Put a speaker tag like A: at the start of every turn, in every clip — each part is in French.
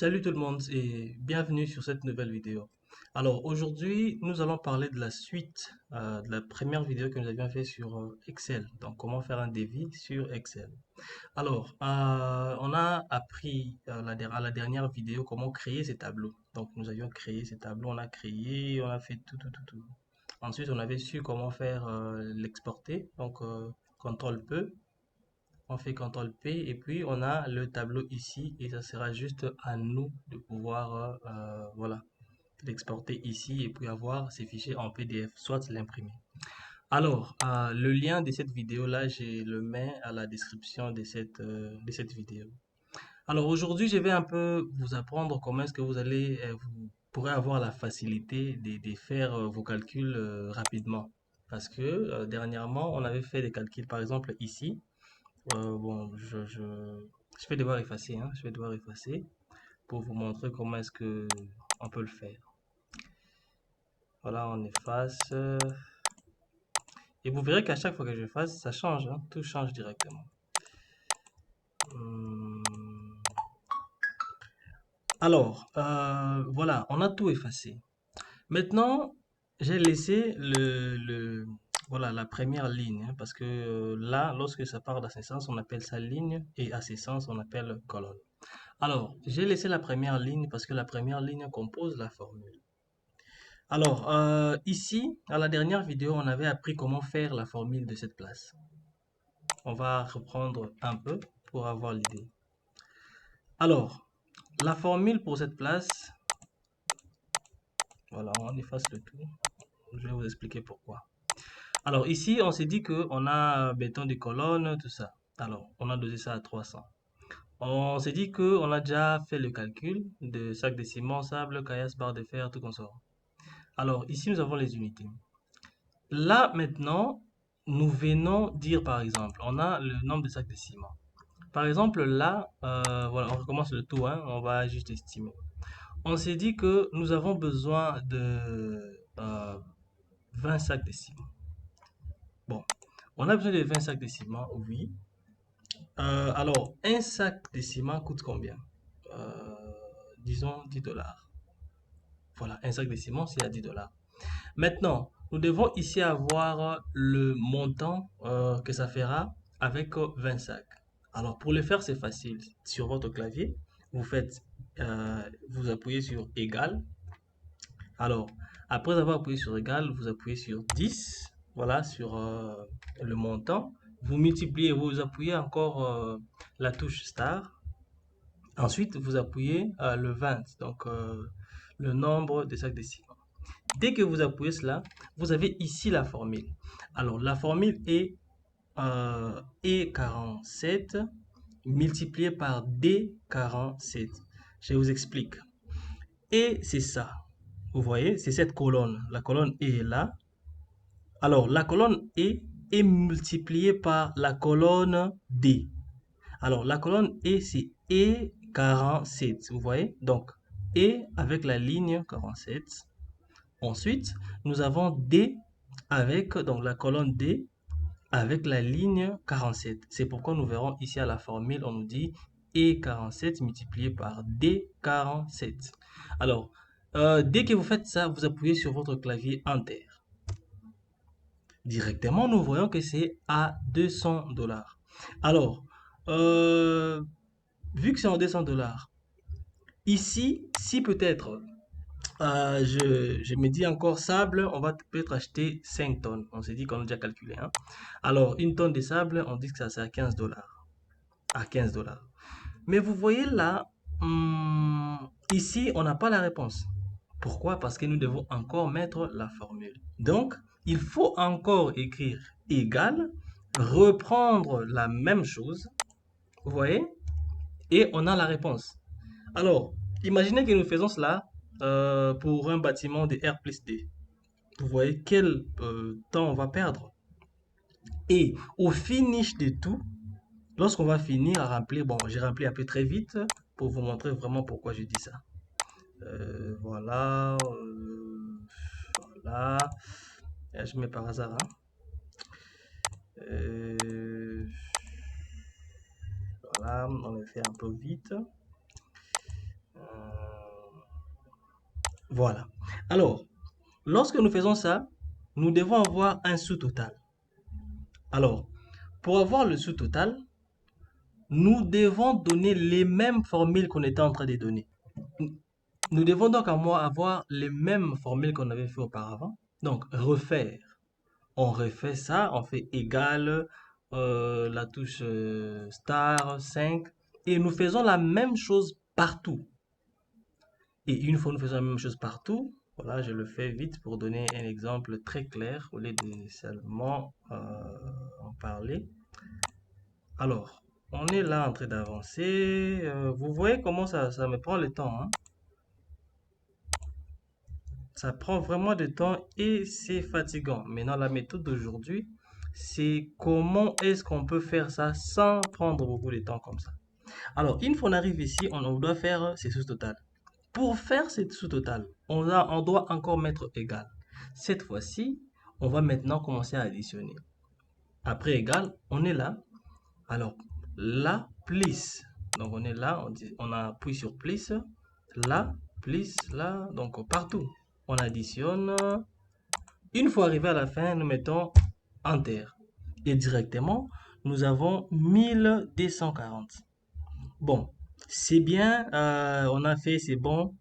A: Salut tout le monde et bienvenue sur cette nouvelle vidéo. Alors aujourd'hui, nous allons parler de la suite de la première vidéo que nous avions fait sur Excel. Donc comment faire un devis sur Excel. Alors, on a appris à la dernière vidéo comment créer ces tableaux. Donc nous avions créé ces tableaux, on a créé, on a fait tout. Ensuite, on avait su comment faire l'exporter. Donc CTRL P, on fait CTRL P et puis on a le tableau ici et ça sera juste à nous de pouvoir voilà, l'exporter ici et puis avoir ces fichiers en PDF, soit l'imprimer. Alors, le lien de cette vidéo-là, je le mets à la description de cette vidéo. Alors aujourd'hui, je vais un peu vous apprendre comment est-ce que vous pourrez avoir la facilité de faire vos calculs rapidement. Parce que dernièrement, on avait fait des calculs, par exemple ici. Bon, je vais devoir effacer, hein, je vais devoir effacer pour vous montrer comment est-ce que on peut le faire. Voilà, on efface. Et vous verrez qu'à chaque fois que je fasse, ça change, hein, tout change directement. Hum, Alors, voilà, on a tout effacé. Maintenant, j'ai laissé voilà, la première ligne, hein, parce que là, lorsque ça part d'assistance, on appelle ça ligne, et assistance, on appelle colonne. Alors, j'ai laissé la première ligne parce que la première ligne compose la formule. Alors, ici, à la dernière vidéo, on avait appris comment faire la formule de cette place. On va reprendre un peu pour avoir l'idée. Alors, la formule pour cette place, voilà, on efface le tout. Je vais vous expliquer pourquoi. Alors, ici, on s'est dit qu'on a, béton des colonnes, tout ça. Alors, on a dosé ça à 300. On s'est dit qu'on a déjà fait le calcul de sac de ciment, sable, caillasse, barre de fer, tout consort. Alors, ici, nous avons les unités. Là, maintenant, nous venons dire, par exemple, on a le nombre de sacs de ciment. Par exemple, là, voilà, on recommence le tout, hein, on va juste estimer. On s'est dit que nous avons besoin de 20 sacs de ciment. Bon, on a besoin de 20 sacs de ciment, oui. Alors, un sac de ciment coûte combien? Disons 10 dollars. Voilà, un sac de ciment, c'est à 10 dollars. Maintenant, nous devons ici avoir le montant que ça fera avec 20 sacs. Alors, pour le faire, c'est facile. Sur votre clavier, vous faites, vous appuyez sur égal. Alors, après avoir appuyé sur égal, vous appuyez sur 10. Voilà, sur le montant. Vous multipliez, vous appuyez encore la touche star. Ensuite, vous appuyez le 20, donc le nombre de sacs de ciment. Dès que vous appuyez cela, vous avez ici la formule. Alors, la formule est E47 multiplié par D47. Je vous explique. Et c'est ça. Vous voyez, c'est cette colonne. La colonne E est là. Alors, la colonne E est multipliée par la colonne D. Alors, la colonne E, c'est E47. Vous voyez? Donc, E avec la ligne 47. Ensuite, nous avons D avec donc la colonne D avec la ligne 47. C'est pourquoi nous verrons ici à la formule, on nous dit E47 multiplié par D47. Alors, dès que vous faites ça, vous appuyez sur votre clavier Enter. Directement, nous voyons que c'est à 200 dollars. Alors, vu que c'est en 200 dollars, ici, si peut-être je me dis encore sable, on va peut-être acheter 5 tonnes. On s'est dit qu'on a déjà calculé, hein. Alors, une tonne de sable, on dit que ça c'est à 15 dollars. À 15 dollars. Mais vous voyez là, ici, on n'a pas la réponse. Pourquoi? Parce que nous devons encore mettre la formule. Donc, il faut encore écrire égal, reprendre la même chose, vous voyez, et on a la réponse. Alors, imaginez que nous faisons cela pour un bâtiment de R plus D. Vous voyez quel temps on va perdre. Et au finish de tout, lorsqu'on va finir à remplir, bon, j'ai rempli un peu très vite pour vous montrer vraiment pourquoi je dis ça. Voilà. Je mets par hasard, hein. Voilà, on le fait un peu vite. Voilà. Alors, lorsque nous faisons ça, nous devons avoir un sous-total. Alors, pour avoir le sous-total, nous devons donner les mêmes formules qu'on était en train de donner. Nous devons donc avoir les mêmes formules qu'on avait fait auparavant. Donc, refaire. On refait ça, on fait égal, la touche star 5, et nous faisons la même chose partout. Et une fois nous faisons la même chose partout, voilà, je le fais vite pour donner un exemple très clair au lieu de seulement en parler. Alors, on est là en train d'avancer. Vous voyez comment ça me prend le temps, hein? Ça prend vraiment du temps et c'est fatigant. Maintenant, la méthode d'aujourd'hui, c'est comment est-ce qu'on peut faire ça sans prendre beaucoup de temps comme ça. Alors, une fois on arrive ici, on doit faire ces sous-totales. Pour faire cette sous-totale, on doit encore mettre égal. Cette fois-ci, on va maintenant commencer à additionner. Après égal, on est là. Alors, là, plus. Donc, on est là, on appuie sur plus. Là, plus, là. Donc, partout. On additionne. Une fois arrivé à la fin, nous mettons Enter. Et directement, nous avons 1240. Bon, c'est bien, on a fait, c'est bon.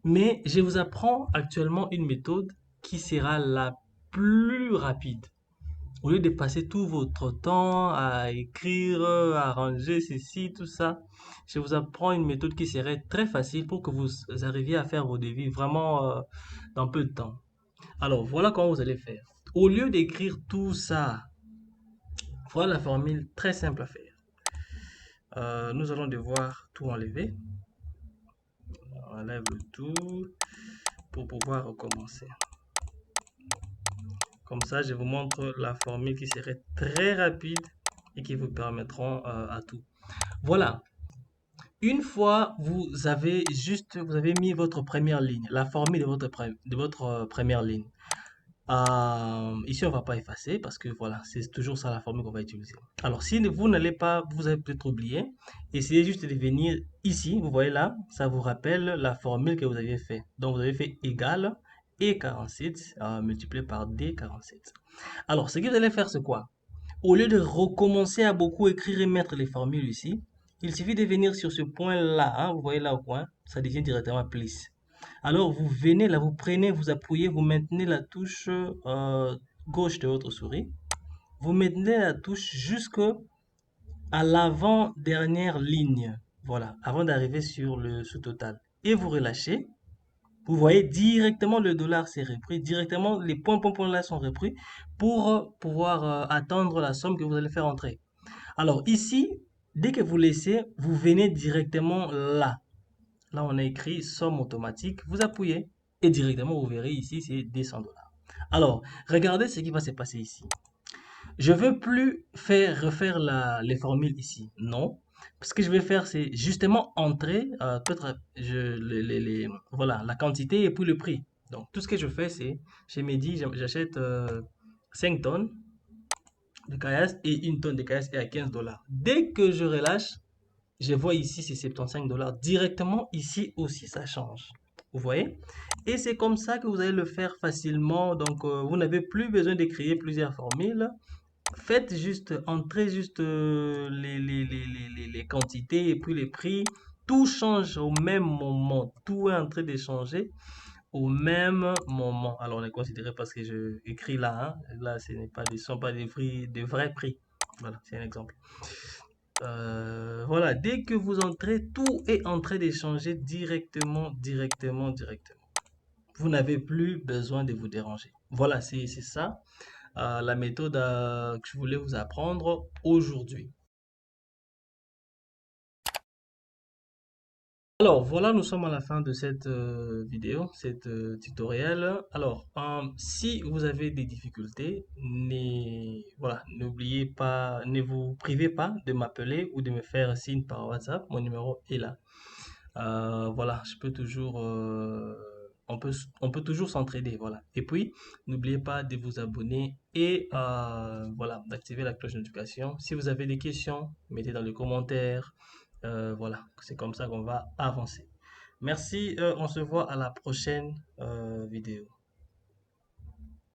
A: Mais je vous apprends actuellement une méthode qui sera la plus rapide. Au lieu de passer tout votre temps à écrire, à ranger ceci, tout ça, je vous apprends une méthode qui serait très facile pour que vous arriviez à faire vos devis vraiment dans peu de temps. Alors, voilà comment vous allez faire. Au lieu d'écrire tout ça, voilà la formule très simple à faire. Nous allons devoir tout enlever. On enlève le tout pour pouvoir recommencer. Comme ça, je vous montre la formule qui serait très rapide et qui vous permettront à tout. Voilà. Une fois vous avez mis votre première ligne, la formule de votre première ligne. Ici, on va pas effacer parce que voilà, c'est toujours ça la formule qu'on va utiliser. Alors, si vous n'allez pas, vous avez peut-être oublié, essayez juste de venir ici. Vous voyez là, ça vous rappelle la formule que vous aviez fait. Donc, vous avez fait égal E47 multiplié par D47. Alors, ce que vous allez faire, c'est quoi? Au lieu de recommencer à beaucoup écrire et mettre les formules ici, il suffit de venir sur ce point-là, hein, vous voyez là au coin, ça devient directement plus. Alors vous venez là, vous prenez, vous appuyez, vous maintenez la touche gauche de votre souris, vous maintenez la touche jusqu'à l'avant-dernière ligne, voilà, avant d'arriver sur le sous-total. Et vous relâchez, vous voyez directement le dollar s'est repris, directement les points là sont repris pour pouvoir attendre la somme que vous allez faire entrer. Alors ici, dès que vous laissez, vous venez directement là. Là, on a écrit somme automatique. Vous appuyez et directement, vous verrez ici, c'est 200 dollars. Alors, regardez ce qui va se passer ici. Je ne veux plus refaire les formules ici. Non. Ce que je vais faire, c'est justement entrer peut-être voilà, la quantité et puis le prix. Donc, tout ce que je fais, c'est, je me dis, j'achète 5 tonnes de caillasse et une tonne de caillasse est à 15 dollars. Dès que je relâche, je vois ici, c'est 75 dollars. Directement, ici aussi, ça change. Vous voyez? Et c'est comme ça que vous allez le faire facilement. Donc, vous n'avez plus besoin de créer plusieurs formules. Faites juste, entrez juste les quantités et puis les prix. Tout change au même moment. Tout est en train de changer au même moment. Alors, on est considéré parce que je écris là. Hein. Là, ce ne sont pas des prix, de vrais prix. Voilà, c'est un exemple. Voilà, dès que vous entrez, tout est en train d'échanger directement. Vous n'avez plus besoin de vous déranger. Voilà, c'est ça la méthode que je voulais vous apprendre aujourd'hui. Alors voilà, nous sommes à la fin de cette vidéo, cette tutoriel. Alors, si vous avez des difficultés, voilà, n'oubliez pas, ne vous privez pas de m'appeler ou de me faire signe par WhatsApp. Mon numéro est là. Voilà, je peux toujours, on peut toujours s'entraider, voilà. Et puis, n'oubliez pas de vous abonner et voilà, d'activer la cloche de notification. Si vous avez des questions, mettez dans les commentaires. Voilà, c'est comme ça qu'on va avancer. Merci, on se voit à la prochaine vidéo.